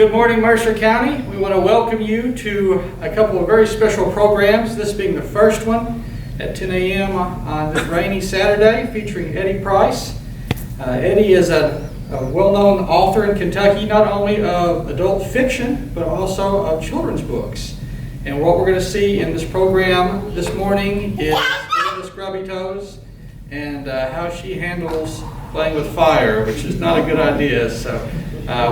Good morning, Mercer County. We want to welcome you to a couple of very special programs, this being the first one at 10 a.m. on this rainy Saturday, featuring Eddie Price. Eddie is a well-known author in Kentucky, not only of adult fiction, but also of children's books. And what we're going to see in this program this morning is Little Miss Grubby Toes and how she handles playing with fire, which is not a good idea. So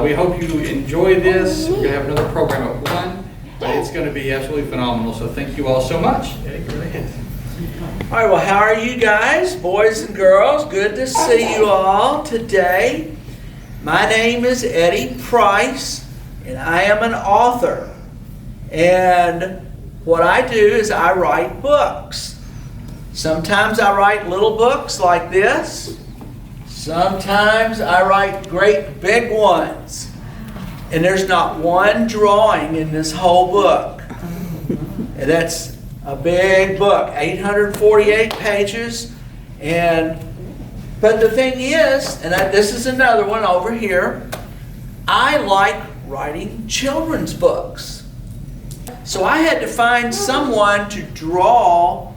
we hope you enjoy this. We're going to have another program at 1. It's going to be absolutely phenomenal. So thank you all so much. Eddie, go ahead. All right, well, how are you guys, boys and girls? Good to see you all today. My name is Eddie Price, and I am an author. And what I do is I write books. Sometimes I write little books like this. Sometimes I write great big ones. And there's not one drawing in this whole book. And that's a big book, 848 pages. But the thing is, and this is another one over here, I like writing children's books. So I had to find someone to draw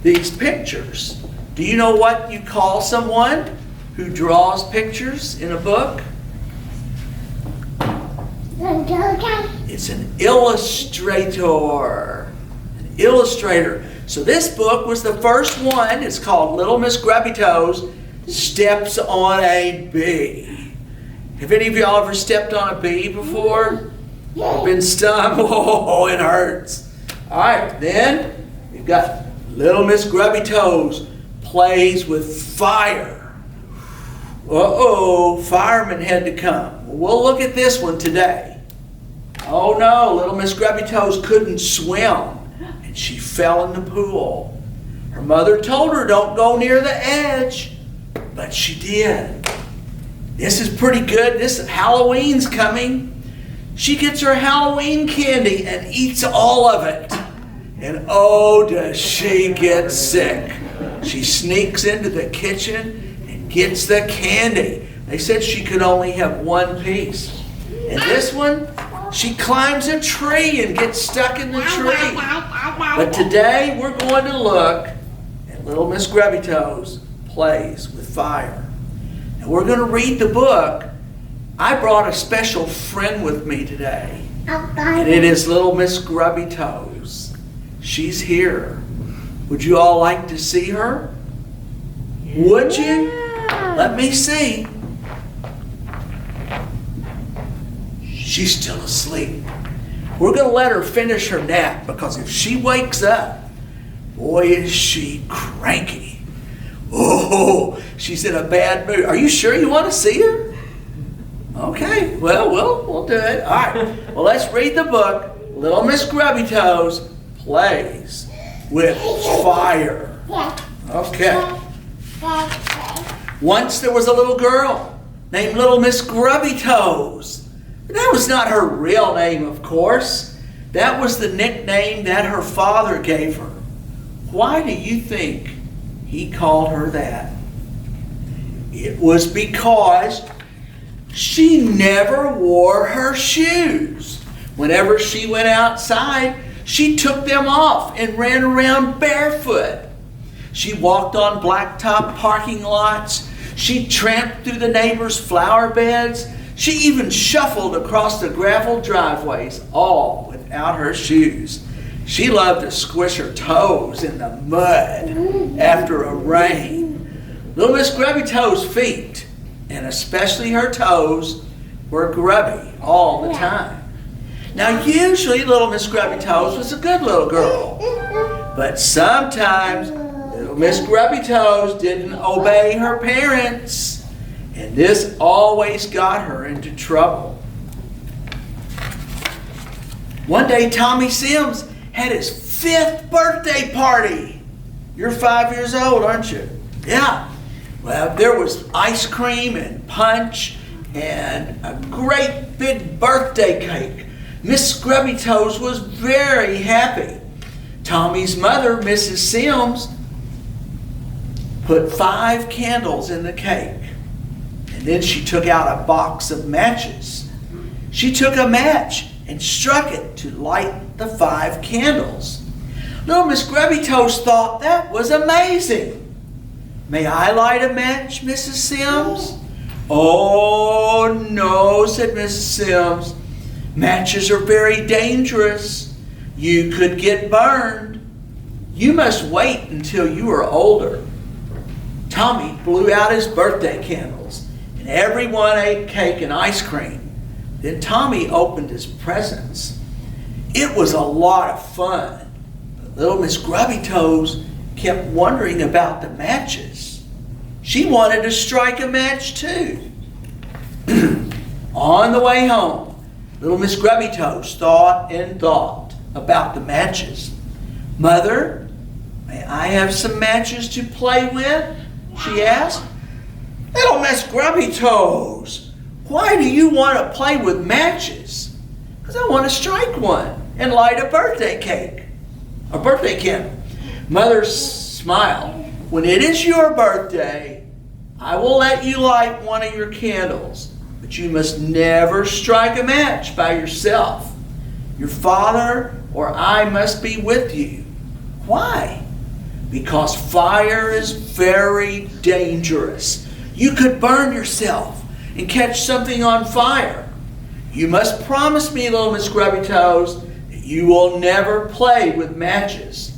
these pictures. Do you know what you call someone who draws pictures in a book? It's an illustrator. An illustrator. So this book was the first one. It's called Little Miss Grubby Toes Steps on a Bee. Have any of y'all ever stepped on a bee before? Or been stung? Oh, it hurts. All right, then you've got Little Miss Grubby Toes plays with fire. Uh-oh, firemen had to come. Well, we'll look at this one today. Oh no, Little Miss Grubby Toes couldn't swim, and she fell in the pool. Her mother told her don't go near the edge, but she did. This is pretty good. Halloween's coming. She gets her Halloween candy and eats all of it. And oh, does she get sick. She sneaks into the kitchen and gets the candy. They said she could only have one piece. And this one, she climbs a tree and gets stuck in the tree. But today we're going to look at Little Miss Grubby Toes plays with fire. And we're going to read the book. I brought a special friend with me today. And it is Little Miss Grubby Toes. She's here. Would you all like to see her? Yeah. Would you? Let me see. She's still asleep. We're going to let her finish her nap, because if she wakes up, boy, is she cranky. Oh, she's in a bad mood. Are you sure you want to see her? Okay, well, we'll do it. All right, well, let's read the book. Little Miss Grubby Toes plays with fire. Okay. Once there was a little girl named Little Miss Grubby Toes. That was not her real name, of course. That was the nickname that her father gave her. Why do you think he called her that? It was because she never wore her shoes. Whenever she went outside, she took them off and ran around barefoot. She walked on blacktop parking lots. She tramped through the neighbors' flower beds. She even shuffled across the gravel driveways, all without her shoes. She loved to squish her toes in the mud after a rain. Little Miss Grubby Toes' feet, and especially her toes, were grubby all the time. Now, usually Little Miss Grubby Toes was a good little girl, but sometimes Little Miss Grubby Toes didn't obey her parents, and this always got her into trouble. One day, Tommy Sims had his 5th birthday party. You're 5 years old, aren't you? Yeah. Well, there was ice cream and punch and a great big birthday cake. Miss Grubby Toes was very happy. Tommy's mother, Mrs. Sims, put 5 candles in the cake. And then she took out a box of matches. She took a match and struck it to light the 5 candles. Little Miss Grubby Toes thought that was amazing. "May I light a match, Mrs. Sims?" "Oh, no," said Mrs. Sims. "Matches are very dangerous. You could get burned. You must wait until you are older." Tommy blew out his birthday candles, and everyone ate cake and ice cream. Then Tommy opened his presents. It was a lot of fun, but Little Miss Grubby Toes kept wondering about the matches. She wanted to strike a match too. On the way home, Little Miss Grubby Toes thought and thought about the matches. "Mother, may I have some matches to play with?" she asked. "Little Miss Grubby Toes, why do you want to play with matches?" "Because I want to strike one and light a birthday cake, a birthday candle." Mother smiled. "When it is your birthday, I will let you light one of your candles, but you must never strike a match by yourself. Your father or I must be with you." "Why?" "Because fire is very dangerous. You could burn yourself and catch something on fire. You must promise me, Little Miss Grubby Toes, that you will never play with matches."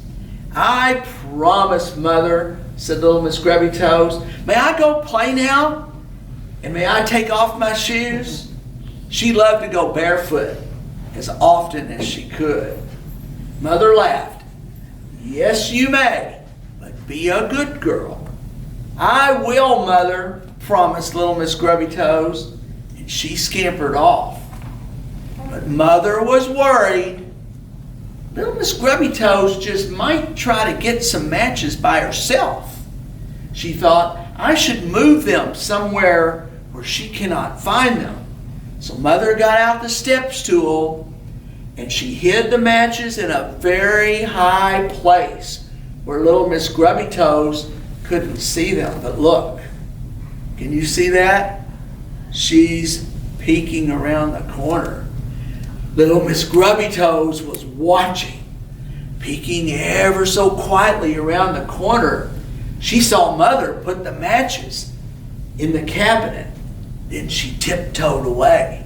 "I promise, Mother," said Little Miss Grubby Toes. "May I go play now? And may I take off my shoes?" She loved to go barefoot as often as she could. Mother laughed. "Yes, you may, but be a good girl." "I will, Mother," promised Little Miss Grubby Toes, and she scampered off. But Mother was worried. Little Miss Grubby Toes just might try to get some matches by herself. She thought, "I should move them somewhere where she cannot find them." So Mother got out the step stool and she hid the matches in a very high place where Little Miss Grubby Toes couldn't see them. But look, can you see that? She's peeking around the corner. Little Miss Grubby Toes was watching, peeking ever so quietly around the corner. She saw Mother put the matches in the cabinet. Then she tiptoed away.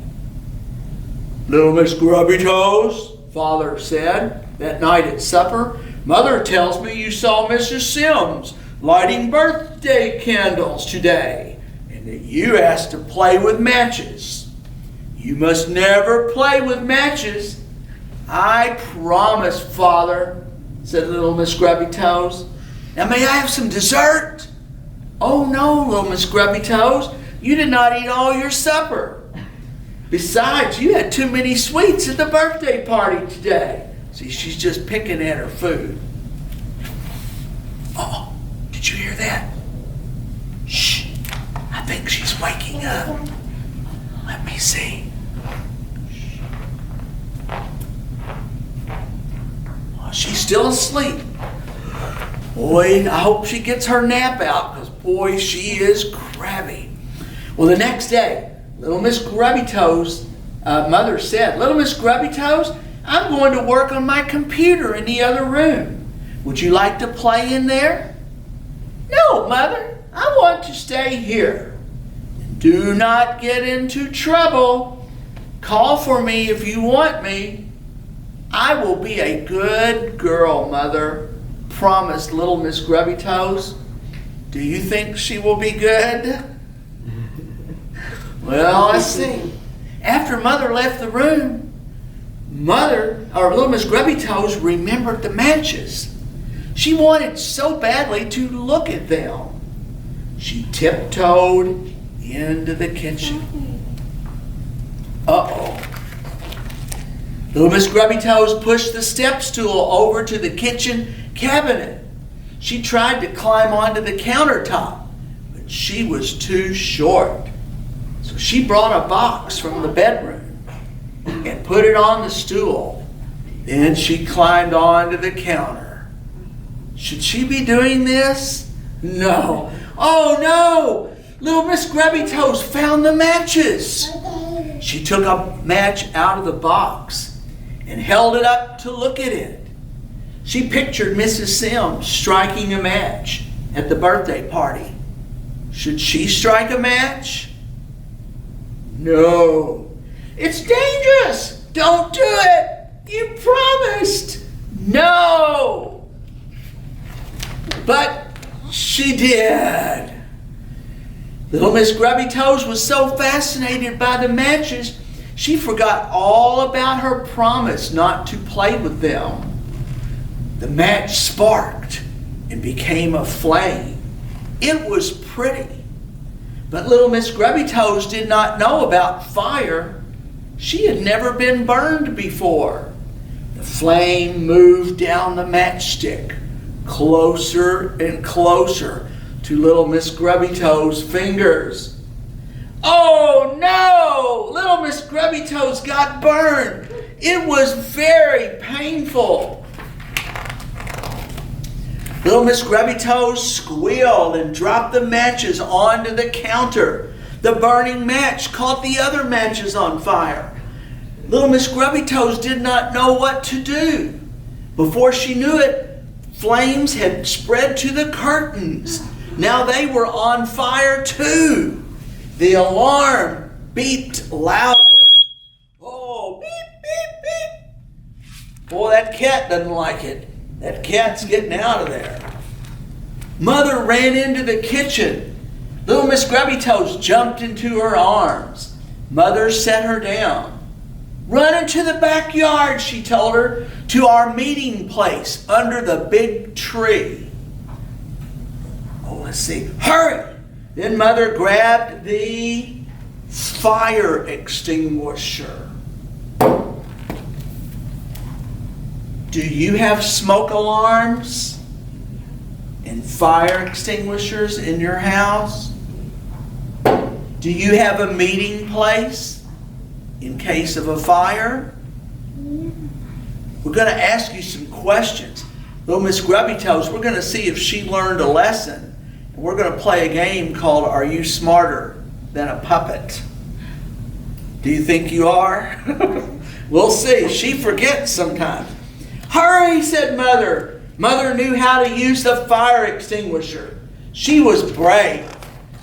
"Little Miss Grubby Toes," Father said that night at supper, "Mother tells me you saw Mrs. Sims lighting birthday candles today, and that you asked to play with matches. You must never play with matches." "I promise, Father," said Little Miss Grubby Toes. "Now may I have some dessert?" "Oh no, Little Miss Grubby Toes, you did not eat all your supper. Besides, you had too many sweets at the birthday party today." See, she's just picking at her food. "Oh, did you hear that? Shh, I think she's waking up. Let me see. Oh, she's still asleep. Boy, I hope she gets her nap out, because boy, she is crabby." Well, the next day, Little Miss Grubby Toes' mother said, "Little Miss Grubby Toes, I'm going to work on my computer in the other room. Would you like to play in there?" "No, Mother, I want to stay here." "Do not get into trouble. Call for me if you want me." "I will be a good girl, Mother," promised Little Miss Grubby Toes. Do you think she will be good? Well, let's see. After Mother left the room, Little Miss Grubby Toes remembered the matches. She wanted so badly to look at them. She tiptoed into the kitchen. Uh-oh. Little Miss Grubby Toes pushed the step stool over to the kitchen cabinet. She tried to climb onto the countertop, but she was too short. So she brought a box from the bedroom and put it on the stool. Then she climbed onto the counter. Should she be doing this? No. Oh no! Little Miss Grubby Toes found the matches. She took a match out of the box and held it up to look at it. She pictured Mrs. Sims striking a match at the birthday party. Should she strike a match? No. It's dangerous. Don't do it. You promised. No. But she did. Little Miss Grubby Toes was so fascinated by the matches, she forgot all about her promise not to play with them. The match sparked and became a flame. It was pretty. But Little Miss Grubby Toes did not know about fire. She had never been burned before. The flame moved down the matchstick, closer and closer to Little Miss Grubby Toes' fingers. Oh no! Little Miss Grubby Toes got burned. It was very painful. Little Miss Grubby Toes squealed and dropped the matches onto the counter. The burning match caught the other matches on fire. Little Miss Grubby Toes did not know what to do. Before she knew it, flames had spread to the curtains. Now they were on fire too. The alarm beeped loudly. Oh, beep, beep, beep. Boy, that cat doesn't like it. That cat's getting out of there. Mother ran into the kitchen. Little Miss Grubby Toes jumped into her arms. Mother set her down. Run into the backyard, she told her, to our meeting place under the big tree. Oh, let's see. Hurry! Then Mother grabbed the fire extinguisher. Do you have smoke alarms and fire extinguishers in your house? Do you have a meeting place in case of a fire? We're going to ask you some questions. Little Miss Grubby Toes, we're going to see if she learned a lesson. And we're going to play a game called Are You Smarter Than a Puppet? Do you think you are? We'll see. She forgets sometimes. Hurry, said Mother. Mother knew how to use the fire extinguisher. She was brave.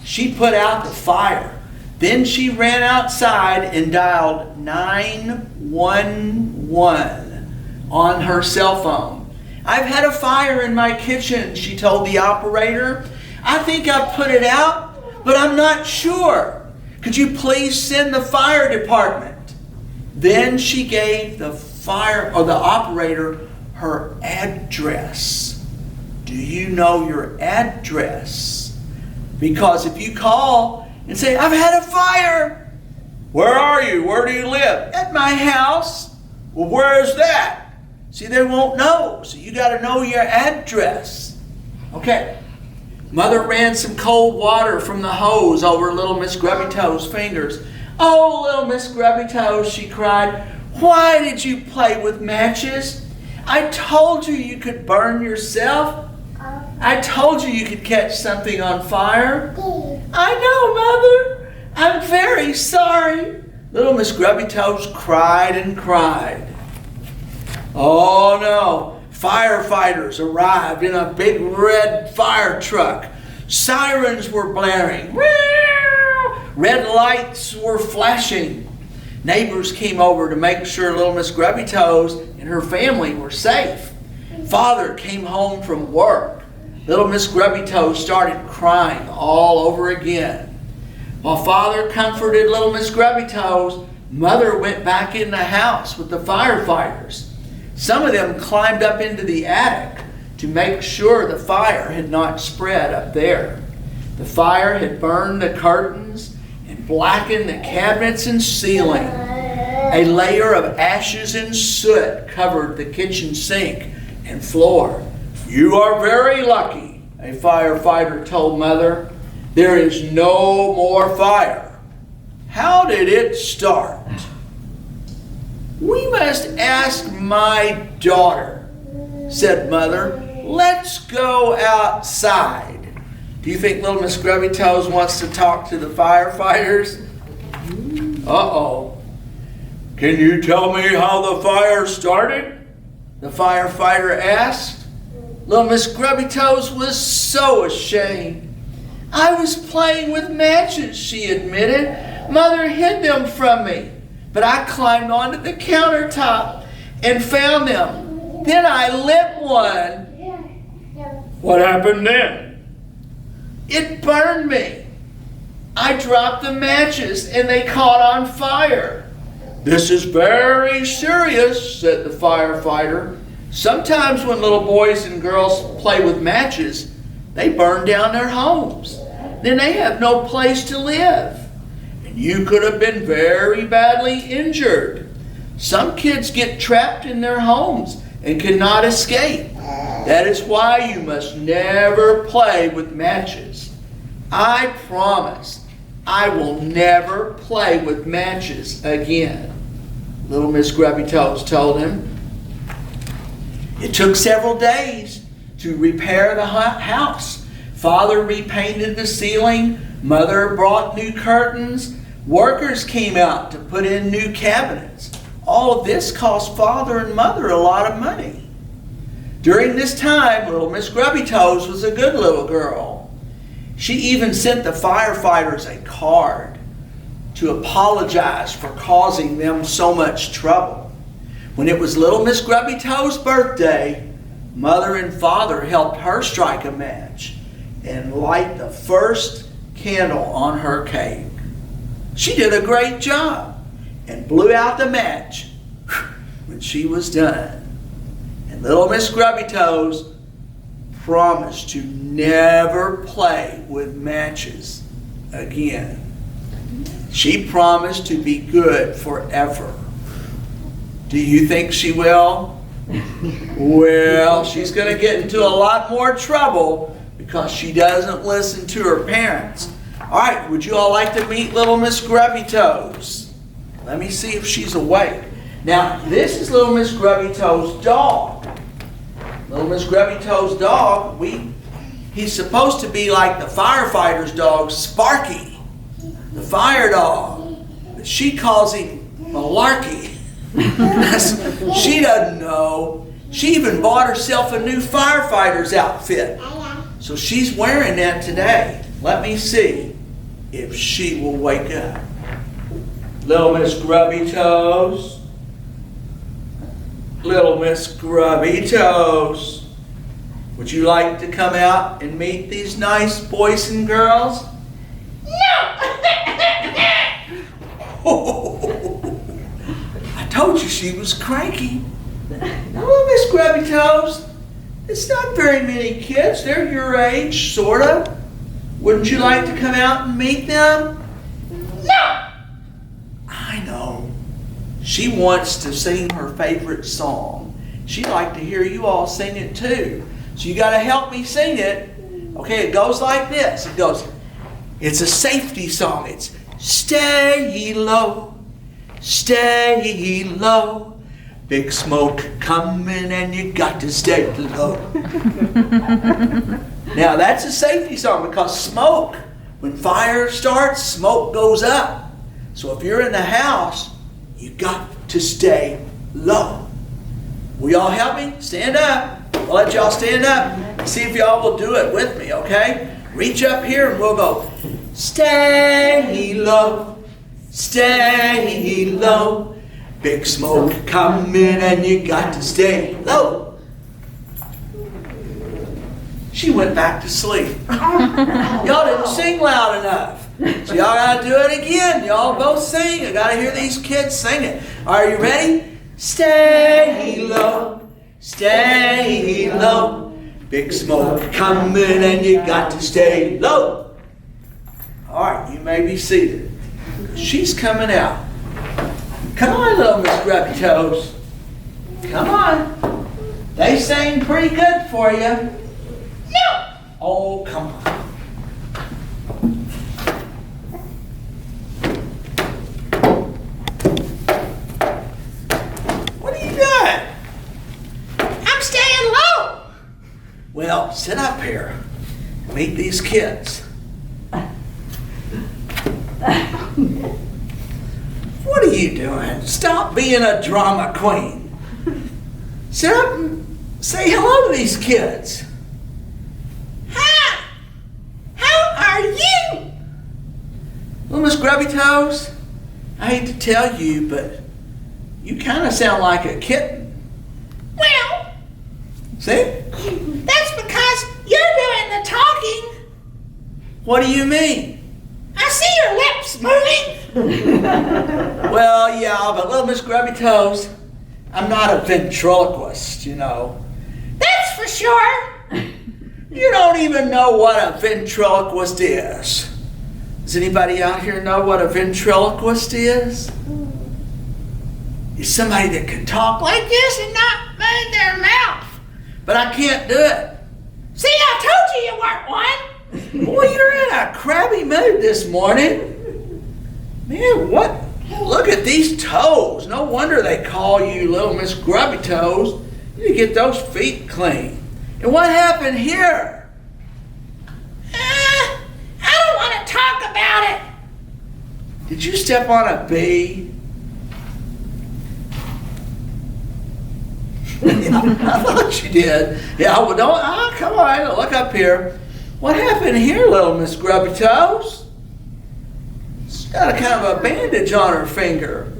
She put out the fire. Then she ran outside and dialed 911 on her cell phone. I've had a fire in my kitchen, she told the operator. I think I've put it out, but I'm not sure. Could you please send the fire department? Then she gave the operator her address. Do you know your address? Because if you call and say, I've had a fire. Where are you? Where do you live? At my house. Well, where is that? See, they won't know. So you got to know your address. Okay. Mother ran some cold water from the hose over Little Miss Grubby Toes' fingers. Oh, Little Miss Grubby Toes, she cried. Why did you play with matches? I told you you could burn yourself. I told you you could catch something on fire. I know, Mother. I'm very sorry. Little Miss Grubby Toes cried and cried. Oh no. Firefighters arrived in a big red fire truck. Sirens were blaring. Red lights were flashing. Neighbors came over to make sure Little Miss Grubby Toes and her family were safe. Father came home from work. Little Miss Grubby Toes started crying all over again. While Father comforted Little Miss Grubby Toes, Mother went back in the house with the firefighters. Some of them climbed up into the attic to make sure the fire had not spread up there. The fire had burned the curtains and blackened the cabinets and ceiling. A layer of ashes and soot covered the kitchen sink and floor. You are very lucky, a firefighter told Mother. There is no more fire. How did it start? We must ask my daughter, said Mother. Let's go outside. Do you think Little Miss Grubby Toes wants to talk to the firefighters? Uh-oh. Can you tell me how the fire started? The firefighter asked. Little Miss Grubby Toes was so ashamed. I was playing with matches, she admitted. Mother hid them from me, but I climbed onto the countertop and found them. Then I lit one. What happened then? It burned me. I dropped the matches and they caught on fire. This is very serious, said the firefighter. Sometimes when little boys and girls play with matches, they burn down their homes. Then they have no place to live. And you could have been very badly injured. Some kids get trapped in their homes and cannot escape. That is why you must never play with matches. I promise I will never play with matches again, Little Miss Grubby Toes told him. It took several days to repair the house. Father repainted the ceiling. Mother brought new curtains. Workers came out to put in new cabinets. All of this cost Father and Mother a lot of money. During this time, Little Miss Grubby Toes was a good little girl. She even sent the firefighters a card to apologize for causing them so much trouble. When it was Little Miss Grubby Toes' birthday, Mother and Father helped her strike a match and light the first candle on her cake. She did a great job and blew out the match when she was done. And Little Miss Grubby Toes promised to never play with matches again. She promised to be good forever. Do you think she will? Well, she's going to get into a lot more trouble because she doesn't listen to her parents. All right, would you all like to meet Little Miss Grubby Toes? Let me see if she's awake. Now, this is Little Miss Grubby Toes' dog. Little Miss Grubby Toes' dog, he's supposed to be like the firefighter's dog, Sparky, the fire dog. But she calls him Malarkey. She doesn't know. She even bought herself a new firefighter's outfit. So she's wearing that today. Let me see if she will wake up. Little Miss Grubby Toes. Little Miss Grubby Toes. Would you like to come out and meet these nice boys and girls? No! I told you she was cranky. Little Miss Grubby Toes, it's not very many kids. They're your age, sort of. Wouldn't you like to come out and meet them? No! I know. She wants to sing her favorite song. She'd like to hear you all sing it too. So you got to help me sing it. Okay, it goes like this. It goes, it's a safety song. It's stay low, stay low. Big smoke coming and you got to stay low. Now that's a safety song because smoke, when fire starts, smoke goes up. So if you're in the house, you got to stay low. Will y'all help me? Stand up. I'll let y'all stand up and see if y'all will do it with me, okay? Reach up here and we'll go, stay low, stay low. Big smoke coming and you got to stay low. She went back to sleep. Y'all didn't sing loud enough. So y'all got to do it again. Y'all both sing. I got to hear these kids sing it. Are you ready? Stay low, stay low. Big smoke coming and you got to stay low. All right, you may be seated. She's coming out. Come on, Little Miss Grubby Toes. Come on. They sang pretty good for you. No! Oh, come on. What are you doing? I'm staying low. Well, sit up here. Meet these kids. What are you doing? Stop being a drama queen. Sit up and say hello to these kids. Hi! How are you? Little Miss Grubby Toes, I hate to tell you, but you kind of sound like a kitten. Well, See? that's because you're doing the talking. What do you mean? I see your lips moving. Well, yeah, but Little Miss Grubby Toes, I'm not a ventriloquist, you know. That's for sure. You don't even know what a ventriloquist is. Does anybody out here know what a ventriloquist is? It's somebody that can talk like this and not move their mouth. But I can't do it. See, I told you you weren't one. Boy, you're in a crabby mood this morning. Man, what? Look at these toes. No wonder they call you Little Miss Grubby Toes. You need to get those feet clean. And what happened here? I don't want to talk about it. Did you step on a bee? Yeah, I thought you did. Yeah, well, don't. Come on, look up here. What happened here, Little Miss Grubby Toes? She's got a kind of a bandage on her finger.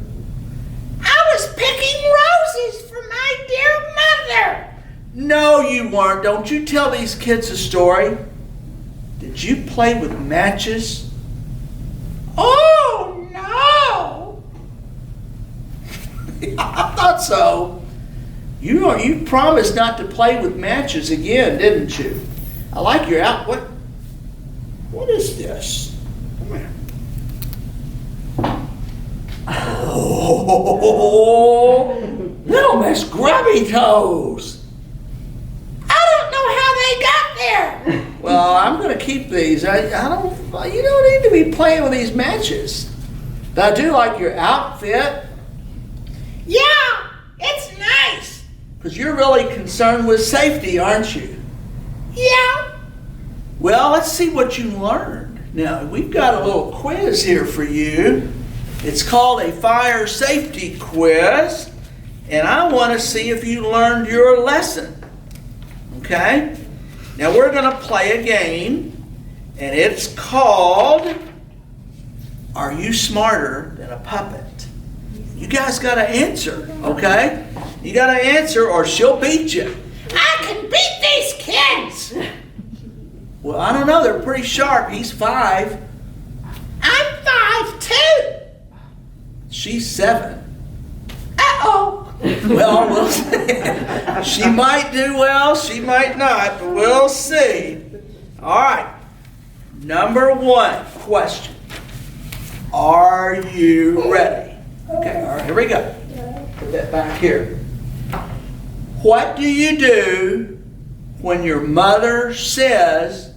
I was picking roses for my dear mother. No, you weren't. Don't you tell these kids a story. Did you play with matches? Oh, no. I thought so. You promised not to play with matches again, didn't you? I like your out. What is this? Come here. Oh, Little Miss Grubby Toes. I don't know how they got there. Well, I'm going to keep these. I don't. You don't need to be playing with these matches. But I do like your outfit. Yeah, it's nice. Because you're really concerned with safety, aren't you? Yeah. Well, let's see what you learned. Now, we've got a little quiz here for you. It's called a fire safety quiz. And I want to see if you learned your lesson. Okay? Now, we're going to play a game. And it's called Are You Smarter Than a Puppet? You guys got to answer, okay? You got to answer or she'll beat you. I can beat these kids. Well, I don't know. They're pretty sharp. He's 5. I'm 5 too. She's 7. Uh-oh. Well, we'll see. She might do well. She might not. But we'll see. All right. Number 1 question. Are you ready? Okay. All right. Here we go. Put that back here. What do you do when your mother says,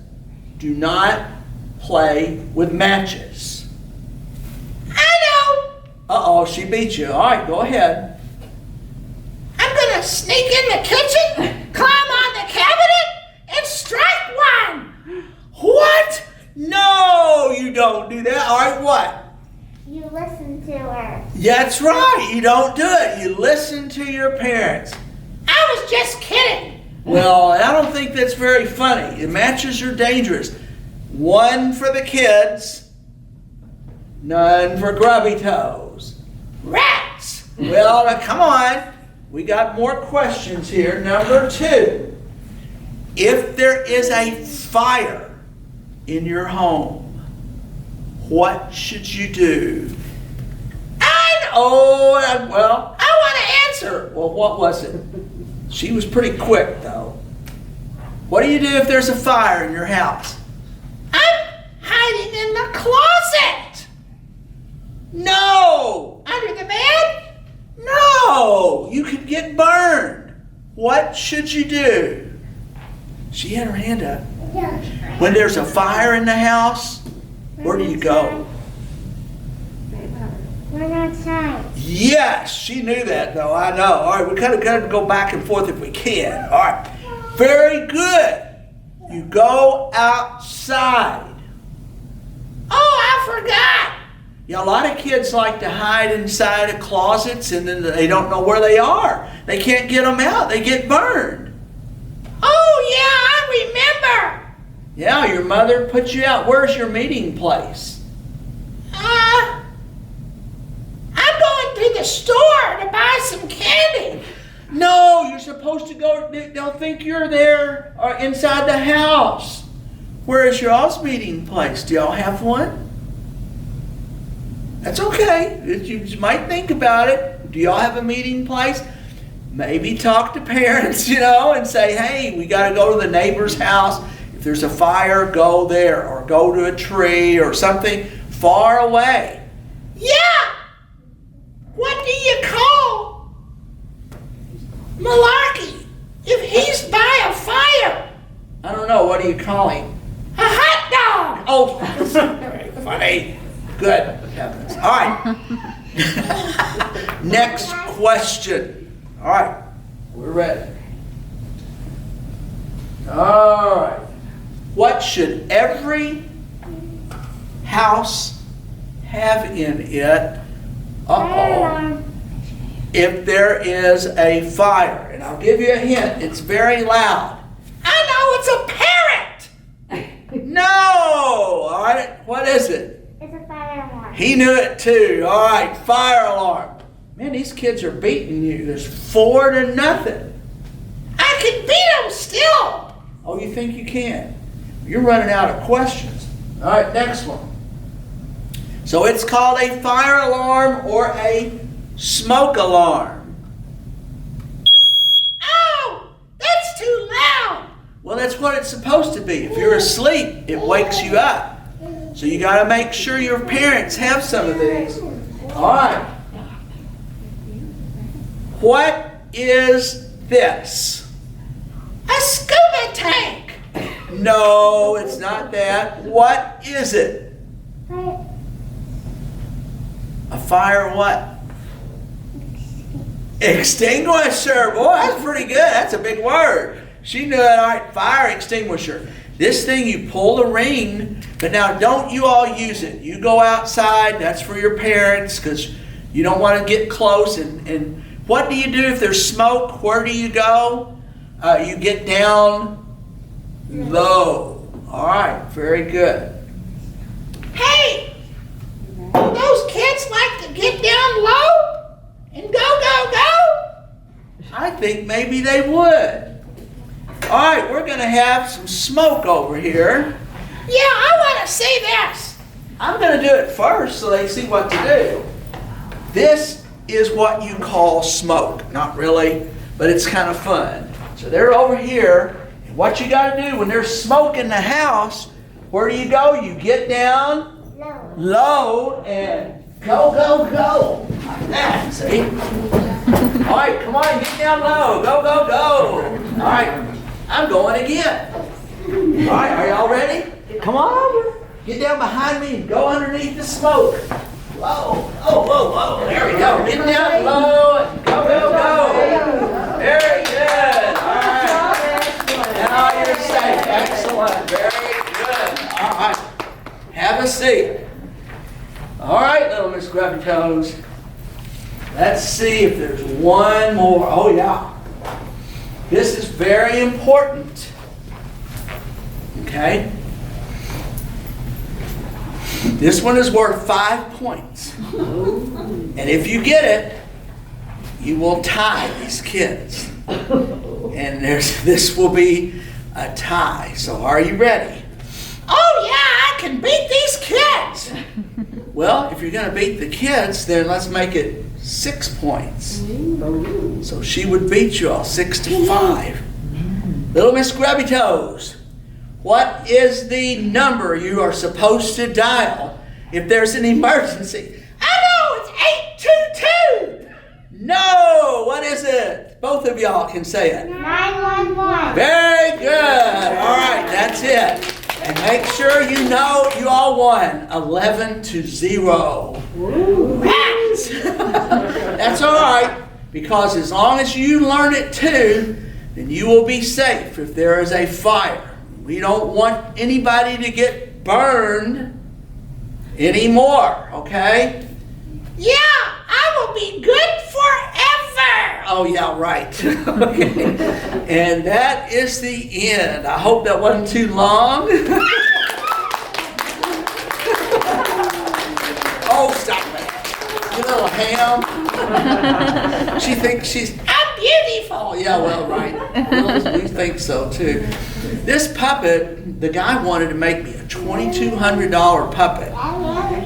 do not play with matches? I know. Uh-oh, she beat you. All right, go ahead. I'm going to sneak in the kitchen, climb on the cabinet, and strike one. What? No, you don't do that. All right, what? You listen to her. That's right. You don't do it. You listen to your parents. I was just kidding. Well, I don't think that's very funny. Matches are dangerous. 1 for the kids, none for Grubby Toes. Rats. Well, now, come on. We got more questions here. Number 2. If there is a fire in your home, what should you do? Well, I want to answer. well, what was it? She was pretty quick, though. What do you do if there's a fire in your house? I'm hiding in the closet. No! Under the bed? No! You could get burned. What should you do? She had her hand up. When there's a fire in the house, where do you go? Run outside. Yes, she knew that, though. I know. All right, we kind of got to go back and forth if we can. All right. Very good. You go outside. Oh, I forgot. A lot of kids like to hide inside of closets and then they don't know where they are. They can't get them out. They get burned. Oh, yeah, I remember. Yeah, your mother put you out. Where's your meeting place? I'm going to the store to buy some candy. No, you're supposed to go. They'll think you're there or inside the house. Where is your all's meeting place? Do y'all have one? That's okay. You might think about it. Do y'all have a meeting place? Maybe talk to parents, and say, hey, we got to go to the neighbor's house. If there's a fire, go there, or go to a tree or something far away. Yeah. What do you call Malarkey if he's by a fire? I don't know. What do you call him? A hot dog. Oh, very funny. Good heavens. All right. Next question. All right. We're ready. All right. What should every house have in it? If there is a fire. And I'll give you a hint. It's very loud. I know, it's a parrot. No! All right. What is it? It's a fire alarm. He knew it too. All right. Fire alarm. Man, these kids are beating you. There's 4-0. I can beat him still. Oh, you think you can? You're running out of questions. All right, next one. So it's called a fire alarm or a smoke alarm. Oh, that's too loud. Well, that's what it's supposed to be. If you're asleep, it wakes you up. So you got to make sure your parents have some of these. All right. What is this? A scuba tank. No, it's not that. What is it? Fire. A fire what? Extinguisher. Boy, that's pretty good. That's a big word. She knew it. All right, fire extinguisher. This thing, you pull the ring, but now don't you all use it. You go outside. That's for your parents because you don't want to get close. And what do you do if there's smoke? Where do you go? You get down low. All right, very good. Hey, those kids like to get down low and go, go, go. I think maybe they would. All right, we're going to have some smoke over here. Yeah, I want to see this. I'm going to do it first so they see what to do. This is what you call smoke. Not really, but it's kind of fun. So they're over here. And what you got to do when there's smoke in the house, where do you go? You get down low and go, go, go. Like that, see? All right, come on, get down low. Go, go, go. All right, I'm going again. All right, are y'all ready? Come on over. Get down behind me and go underneath the smoke. Whoa, whoa, whoa, whoa. There we go. Get down low and go, go, go. Very good. All right. Now you're safe. Excellent. Very good. All right. Have a seat. All right, Little Miss Grubby Toes. Let's see if there's one more. Oh, yeah. This is very important. Okay? This one is worth 5 points. And if you get it, you will tie these kids. And this will be a tie. So are you ready? Oh, yeah, I can beat these kids. Well, if you're going to beat the kids, then let's make it 6 points. So she would beat you all 6-5. Little Miss Grubby Toes, what is the number you are supposed to dial if there's an emergency? I know, it's 822. No! What is it? Both of y'all can say it. 911. Very good. All right, that's it. And make sure you know you all won 11-0. Rats! That's all right, because as long as you learn it too, then you will be safe if there is a fire. We don't want anybody to get burned. anymore, okay? Yeah, I will be good forever. Oh, yeah, right. Okay. And that is the end. I hope that wasn't too long. Oh, stop it. You little ham. She thinks she's I'm beautiful. Oh, yeah, well, right. We think so, too. This puppet, the guy wanted to make me a $2,200 puppet.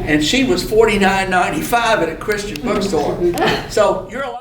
And she was $49.95 at a Christian bookstore. So you're allowed.